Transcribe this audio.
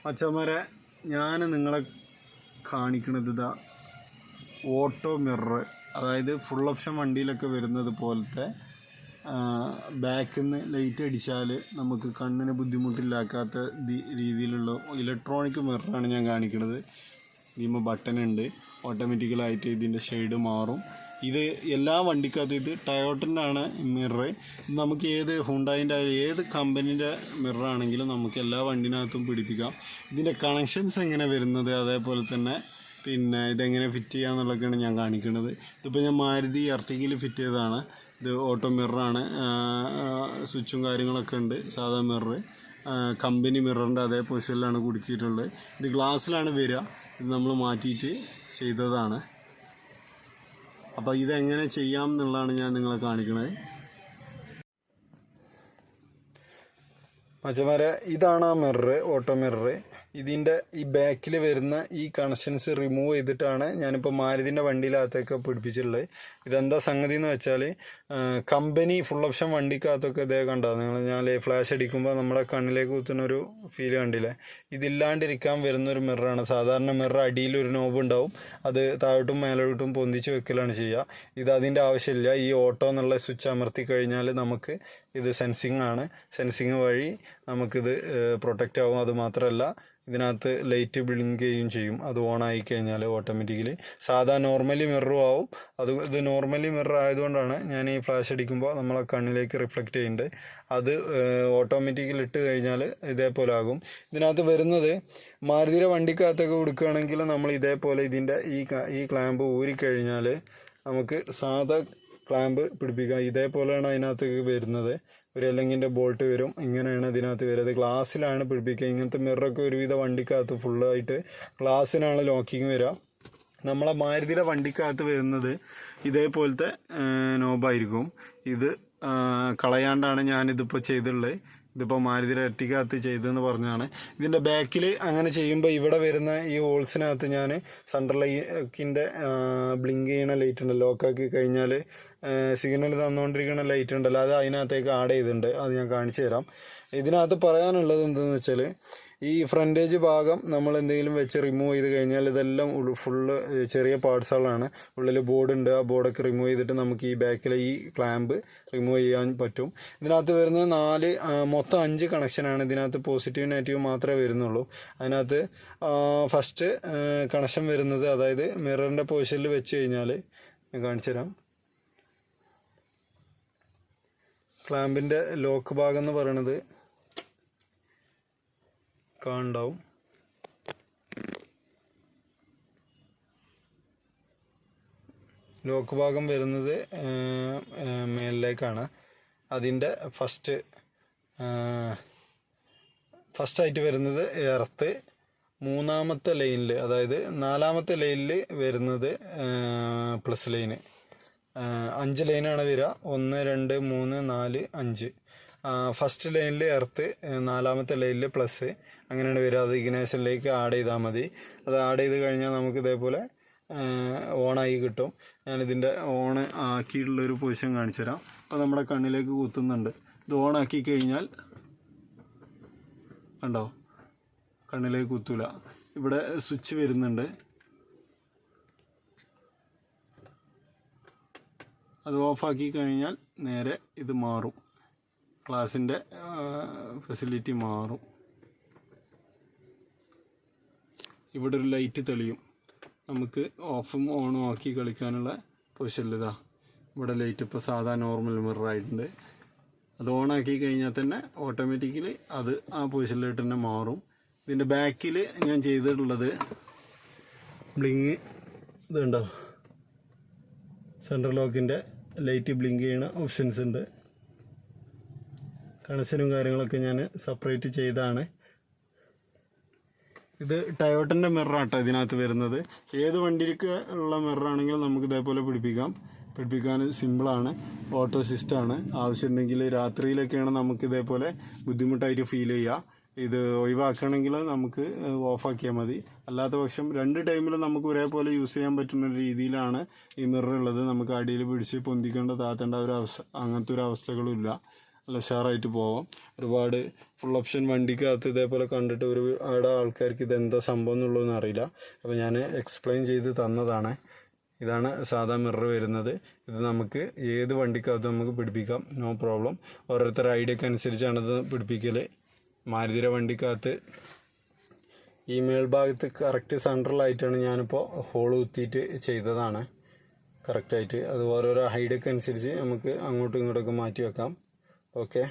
അച്ഛന്മാരെ ഞാൻ നിങ്ങളെ കാണിക്കുന്നത് ഇതാ ഓട്ടോ മിറർ, അതായത് ഫുൾ ഓപ്ഷൻ വണ്ടിയിലൊക്കെ വരുന്നത് പോലത്തെ ബാക്കിൽ നിന്ന് ലൈറ്റ് അടിച്ചാൽ നമുക്ക് കണ്ണിന് ബുദ്ധിമുട്ടില്ലാക്കാത്ത രീതിയിലുള്ള ഇലക്ട്രോണിക് മിററാണ് ഞാൻ കാണിക്കുന്നത്. ഇതിന്മേൽ ബട്ടൺ ഉണ്ട്, ഓട്ടോമാറ്റിക്കലായിട്ട് ഇതിൻ്റെ ഷെയ്ഡ് മാറും. ഇത് എല്ലാ വണ്ടിക്കകത്തും ഇത് ടയോട്ടൻ്റെ ആണ് മിറർ. നമുക്ക് ഏത് ഹുണ്ടായിൻ്റെ ഏത് കമ്പനീൻ്റെ മിററാണെങ്കിലും നമുക്ക് എല്ലാ വണ്ടിനകത്തും പിടിപ്പിക്കാം. ഇതിൻ്റെ കണക്ഷൻസ് എങ്ങനെ വരുന്നത്, അതേപോലെ തന്നെ പിന്നെ ഇതെങ്ങനെ ഫിറ്റ് ചെയ്യാന്നുള്ളതൊക്കെയാണ് ഞാൻ കാണിക്കുന്നത്. ഇതിപ്പോൾ ഞാൻ മാരുതി എർട്ടിഗയിൽ ഫിറ്റ് ചെയ്തതാണ്. ഇത് ഓട്ടോ മിററാണ്, സ്വിച്ചും കാര്യങ്ങളൊക്കെ ഉണ്ട്. സാധാ മിറർ കമ്പനി മിററിൻ്റെ അതേ പൊസിഷനിലാണ് കുടുക്കിയിട്ടുള്ളത്. ഇത് ഗ്ലാസ്സിലാണ് വരിക. ഇത് നമ്മൾ മാറ്റിയിട്ട് ചെയ്തതാണ്. അപ്പോൾ ഇതെങ്ങനെ ചെയ്യാം എന്നുള്ളതാണ് ഞാൻ നിങ്ങളെ കാണിക്കുന്നത്. മച്ചന്മാരെ, ഇതാണ് ആ മിറർ, ഓട്ടോ മിറർ. ഇതിൻ്റെ ഈ ബാക്കിൽ വരുന്ന ഈ കണക്ഷൻസ് റിമൂവ് ചെയ്തിട്ടാണ് ഞാനിപ്പോൾ മാരുതിൻ്റെ വണ്ടിയിലകത്തൊക്കെ പിടിപ്പിച്ചിട്ടുള്ളത്. ഇതെന്താ സംഗതി എന്ന് വെച്ചാൽ, കമ്പനി ഫുൾ ഓപ്ഷൻ വണ്ടിക്കകത്തൊക്കെ ഇതേ കണ്ടോ ഞാൻ ഫ്ലാഷ് അടിക്കുമ്പോൾ നമ്മുടെ കണ്ണിലേക്ക് കുത്തുന്നൊരു ഫീൽ കണ്ടില്ലേ? ഇതില്ലാണ്ടിരിക്കാൻ വരുന്നൊരു മിററാണ്. സാധാരണ മിറർ അടിയിലൊരു നോബ് ഉണ്ടാവും, അത് താഴോട്ടും മേലോട്ടും പൊന്തിച്ച് വെക്കലാണ് ചെയ്യുക. ഇത് അതിൻ്റെ ആവശ്യമില്ല. ഈ ഓട്ടോ എന്നുള്ള സ്വിച്ച് അമർത്തി കഴിഞ്ഞാൽ നമുക്ക് ഇത് സെൻസിങ് ആണ്. സെൻസിങ് വഴി നമുക്കിത് പ്രൊട്ടക്റ്റ് ആവും. അതുമാത്രമല്ല, ഇതിനകത്ത് ലൈറ്റ് ബ്ലിങ്ക് ചെയ്യുകയും ചെയ്യും. അത് ഓണായി കഴിഞ്ഞാൽ ഓട്ടോമാറ്റിക്കലി സാധാ നോർമലി മിററും ആവും. ഇത് നോർമലി മിറർ ആയതുകൊണ്ടാണ് ഞാൻ ഈ ഫ്ലാഷ് അടിക്കുമ്പോൾ നമ്മളെ കണ്ണിലേക്ക് റിഫ്ലക്റ്റ് ചെയ്യുന്നുണ്ട്. അത് ഓട്ടോമാറ്റിക്കലി ഇട്ട് കഴിഞ്ഞാൽ ഇതേപോലെ ആകും. ഇതിനകത്ത് വരുന്നത് മാരുതിയുടെ വണ്ടിക്കകത്തൊക്കെ കൊടുക്കുകയാണെങ്കിൽ നമ്മൾ ഇതേപോലെ ഇതിൻ്റെ ഈ ക്ലാമ്പ് ഊരിക്കഴിഞ്ഞാൽ നമുക്ക് സാധാ ക്ലാമ്പ് പിടിപ്പിക്കാം. ഇതേപോലെയാണ് അതിനകത്തേക്ക് വരുന്നത്. ഒരു എല്ലെങ്കിൻ്റെ ബോൾട്ട് വരും. ഇങ്ങനെയാണ് ഇതിനകത്ത് വരുന്നത്. ഗ്ലാസ്സിലാണ് പിടിപ്പിക്കുക. ഇങ്ങനത്തെ മിററൊക്കെ ഒരുവിധ വണ്ടിക്കകത്ത് ഫുള്ളായിട്ട് ഗ്ലാസ്സിനാണ് ലോക്കിങ് വരിക. നമ്മളെ മാരുതിയുടെ വണ്ടിക്കകത്ത് വരുന്നത് ഇതേപോലത്തെ നോബായിരിക്കും. ഇത് കളയാണ്ടാണ് ഞാനിതിപ്പോൾ ചെയ്തിട്ടുള്ളത്. ഇതിപ്പോൾ മാരുതിയുടെ എർട്ടിഗക്കകത്ത് ചെയ്തതെന്ന് പറഞ്ഞാണ്. ഇതിൻ്റെ ബാക്കിൽ അങ്ങനെ ചെയ്യുമ്പോൾ ഇവിടെ വരുന്ന ഈ ഹോൾസിനകത്ത് ഞാൻ സെൻട്രൽ ലൈറ്റിൻ്റെ ബ്ലിങ്ക് ചെയ്യണ ലൈറ്റ് ഉണ്ട്. ലോക്കാക്കി കഴിഞ്ഞാൽ സിഗ്നൽ തന്നുകൊണ്ടിരിക്കുന്ന ലൈറ്റ് ഉണ്ടല്ലോ, അത് അതിനകത്തേക്ക് ആഡ് ചെയ്തിട്ടുണ്ട്. അത് ഞാൻ കാണിച്ചു തരാം. ഇതിനകത്ത് പറയാനുള്ളത് എന്താണെന്ന് വെച്ചാൽ, ഈ ഫ്രണ്ടേജ് ഭാഗം നമ്മൾ എന്തെങ്കിലും വെച്ച് റിമൂവ് ചെയ്ത് കഴിഞ്ഞാൽ ഇതെല്ലാം ഫുള്ള് ചെറിയ പാർട്സുകളാണ്. ഉള്ളിൽ ബോർഡുണ്ട്. ആ ബോർഡൊക്കെ റിമൂവ് ചെയ്തിട്ട് നമുക്ക് ഈ ബാക്കിലെ ഈ ക്ലാമ്പ് റിമൂവ് ചെയ്യാൻ പറ്റും. ഇതിനകത്ത് വരുന്നത് മൊത്തം 5 കണക്ഷനാണ്. ഇതിനകത്ത് പോസിറ്റീവ് നെഗറ്റീവ് മാത്രമേ വരുന്നുള്ളൂ. അതിനകത്ത് ഫസ്റ്റ് കണക്ഷൻ വരുന്നത്, അതായത് മിററിൻ്റെ പൊസിഷനിൽ വെച്ച് കഴിഞ്ഞാൽ ഞാൻ കാണിച്ചു തരാം. ക്ലാമ്പിൻ്റെ ലോക്ക് ഭാഗം എന്ന് പറയണത് കാണുണ്ടാവും. ലോക്ക് ഭാഗം വരുന്നത് മേലിലേക്കാണ്. അതിൻ്റെ ഫസ്റ്റായിട്ട് വരുന്നത് എർത്ത്. 3ാമത്തെ ലൈനിൽ, അതായത് 4ാമത്തെ ലൈനിൽ വരുന്നത് പ്ലസ് ലൈന്. 5 ലൈനാണ് വരിക. 1 2 3 4 5. ഫസ്റ്റ് ലൈനിൽ എർത്ത്, 4ാമത്തെ ലൈനിൽ പ്ലസ്, അങ്ങനെയാണ് വരിക. അത് ഇഗ്നേഷനിലേക്ക് ആഡ് ചെയ്താൽ മതി. അത് ആഡ് ചെയ്ത് കഴിഞ്ഞാൽ നമുക്ക് ഇതേപോലെ ഓണായി കിട്ടും. ഞാനിതിൻ്റെ ഓൺ ആക്കിയിട്ടുള്ളൊരു പൊസിഷൻ കാണിച്ചു തരാം. അപ്പോൾ നമ്മുടെ കണ്ണിലേക്ക് കുത്തുന്നുണ്ട്. ഇത് ഓണാക്കി കഴിഞ്ഞാൽ കണ്ടോ, കണ്ണിലേക്ക് കുത്തൂല. ഇവിടെ സ്വിച്ച് വരുന്നുണ്ട്. അത് ഓഫാക്കി കഴിഞ്ഞാൽ നേരെ ഇത് മാറും. ഗ്ലാസിൻ്റെ ഫെസിലിറ്റി മാറും. ഇവിടെ ഒരു ലൈറ്റ് തെളിയും. നമുക്ക് ഓഫും ഓണും ആക്കി കളിക്കാനുള്ള പൊസിഷനിൽ ഇതാ ഇവിടെ ലൈറ്റ് ഇപ്പോൾ സാധാ നോർമൽ മിററായിട്ടുണ്ട്. അത് ഓണാക്കി കഴിഞ്ഞാൽ തന്നെ ഓട്ടോമാറ്റിക്കലി അത് ആ പൊസിഷനിലോട്ട് തന്നെ മാറും. ഇതിൻ്റെ ബാക്കിൽ ഞാൻ ചെയ്തിട്ടുള്ളത് ബ്ലിങ് ഇതുണ്ടോ, സെൻട്രൽ ലോക്കിൻ്റെ ലൈറ്റ് ബ്ലിങ്ക് ചെയ്യുന്ന ഓപ്ഷൻസ് ഉണ്ട്. കണക്ഷനും കാര്യങ്ങളൊക്കെ ഞാൻ സെപ്പറേറ്റ് ചെയ്താണ്. ഇത് ടയോട്ടൻ്റെ മിററാട്ടോ ഇതിനകത്ത് വരുന്നത്. ഏത് വണ്ടിക്ക് ഉള്ള മിററാണെങ്കിലും നമുക്ക് ഇതേപോലെ പിടിപ്പിക്കാൻ സിമ്പിളാണ്. ഓട്ടോ സിസ്റ്റമാണ്. ആവശ്യമുണ്ടെങ്കിൽ രാത്രിയിലൊക്കെയാണ് നമുക്ക് ഇതേപോലെ ബുദ്ധിമുട്ടായിട്ട് ഫീൽ ചെയ്യുക. ഇത് ഒഴിവാക്കണമെങ്കിൽ നമുക്ക് ഓഫാക്കിയാൽ മതി. അല്ലാത്ത പക്ഷം 2 ടൈമിലും നമുക്ക് ഒരേപോലെ യൂസ് ചെയ്യാൻ പറ്റുന്ന രീതിയിലാണ് ഈ മിറർ ഉള്ളത്. നമുക്ക് അടിയിൽ പിടിച്ച് പൊന്തിക്കേണ്ട താത്തേണ്ട അങ്ങനത്തെ ഒരു അവസ്ഥകളും ഇല്ല. നല്ല ഉഷാറായിട്ട് പോവാം. ഒരുപാട് ഫുൾ ഓപ്ഷൻ വണ്ടിക്കകത്ത് ഇതേപോലെ കണ്ടിട്ട് ഒരുപാട് ആൾക്കാർക്ക് ഇതെന്താ സംഭവം എന്നുള്ളതൊന്നും അറിയില്ല. അപ്പോൾ ഞാൻ എക്സ്പ്ലെയിൻ ചെയ്ത് തന്നതാണ്. ഇതാണ് സാധാ മിറർ വരുന്നത്. ഇത് നമുക്ക് ഏത് വണ്ടിക്കകത്തും നമുക്ക് പിടിപ്പിക്കാം, നോ പ്രോബ്ലം. ഓരോരുത്തരുടെ ഐഡിയക്ക് അനുസരിച്ചാണ് ഇത് പിടിപ്പിക്കൽ. മാരുതിയുടെ വണ്ടിക്കകത്ത് ഈ മേൽഭാഗത്ത് കറക്റ്റ് സെൻട്രലായിട്ടാണ് ഞാനിപ്പോൾ ഹോൾ കുത്തിയിട്ട് ചെയ്തതാണ് കറക്റ്റായിട്ട്. അത് ഓരോരോ ഐഡിയക്ക് അനുസരിച്ച് നമുക്ക് അങ്ങോട്ടും ഇങ്ങോട്ടൊക്കെ മാറ്റി വെക്കാം. ഓക്കെ.